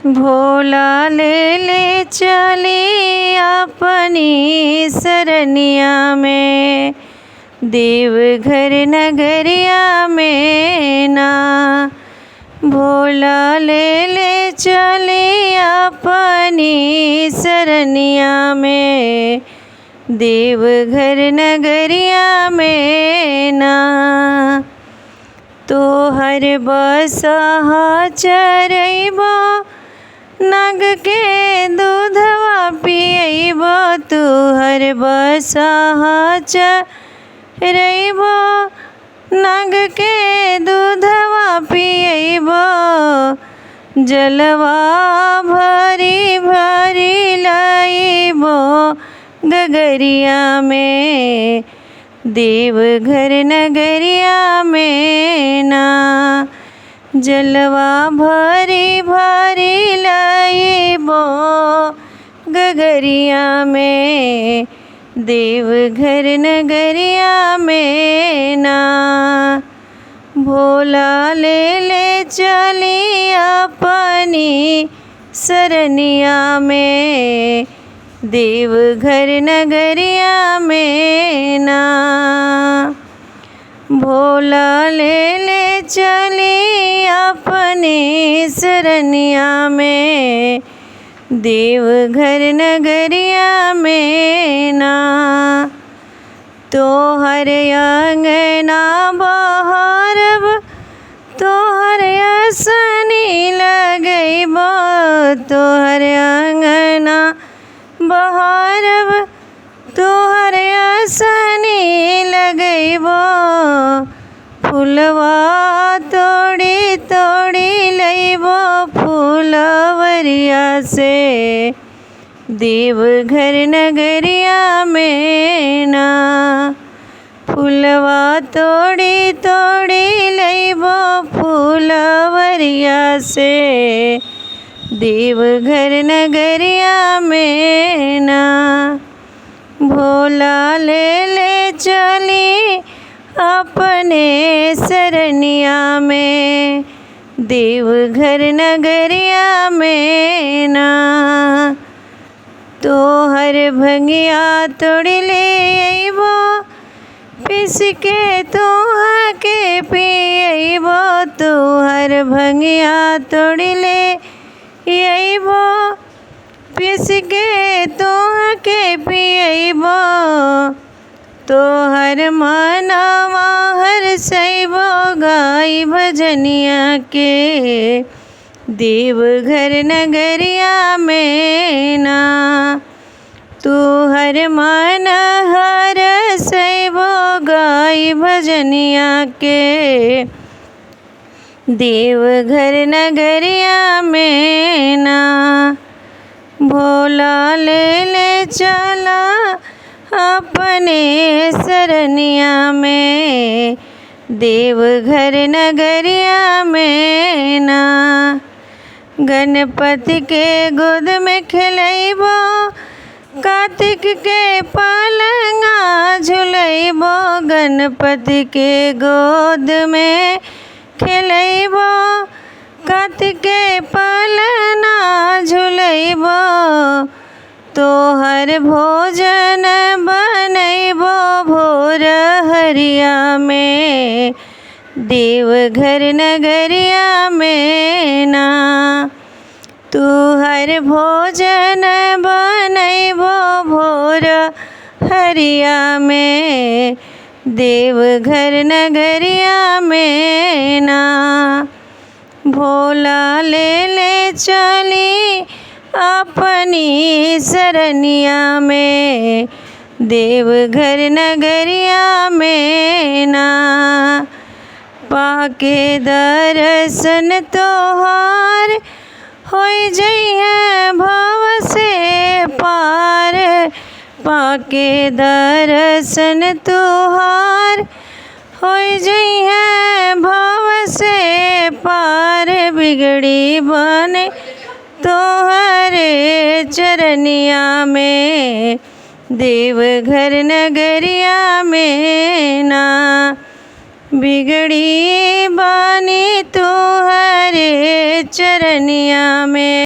भोला ले चली अपनी सरनिया में, देवघर नगरिया में ना। भोला ले चली अपनी सरनिया में, देवघर नगरिया में ना। तोहर बसहा चरइबो, नग के दूधवा पियइबो। तोहर बसहा चरइबो, नग के दूधवा पियइबो। जलवा भरी भरी लइबो गगरिया में, देवघर नगरिया में ना। जलवा भरी भरी लइबो गगरिया में, देवघर नगरिया में ना। भोला ले चली अपनी सरनिया में, देवघर नगरिया में ना। भोला ले चली अपनी सरनिया में, देवघर नगरिया में ना। तोहर अंगना बहारब, तोहर असनी लगइबो। तोहर अंगना बहारब, तोहर असनी लगइबो। फुलवा तोड़ी तोड़ी लइबो फुलवरिया से, देवघर नगरिया में ना। फुलवा तोड़ी तोड़ी लइबो फुलवरिया से, देवघर नगरिया में ना। भोला ले चली अपने सरनिया में, देवघर नगरिया में ना। तोहर भंगिया तोड़ी ले अइबो, पिस के तोहा के पियइबो। तोहर भंगिया तोड़ी ले अइबो, पिस के तोहा के पियइबो। तोहर मनवा हरसइबो गाई भजनिया के, देवघर नगरिया में ना। तोहर मन हरसइबो गाई भजनिया के, देवघर नगरिया में ना। भोला ले चला अपने सरनिया में, देवघर नगरिया में ना। गणपति के गोद में खेलइबो, कार्तिक के पलंगा झुलइबो। गणपति के गोद में खेलइबो, कार्तिक के पलना झुलइबो। तोहर भोजन बनइबो भोर हरिया में, देवघर नगरिया में ना। तोहर भोजन बनइबो भोर हरिया में, देवघर नगरिया में ना। भोला ले चली अपनी सरनिया में, देवघर नगरिया में ना। पाके दर्शन तोहार होई जइहे भव से पार। पाके दर्शन तोहार होई जइहे भव से पार। बिगड़ी बने तोहरे चरनिया में, देवघर नगरिया में ना। बिगड़ी बानी तोहरे चरनिया में।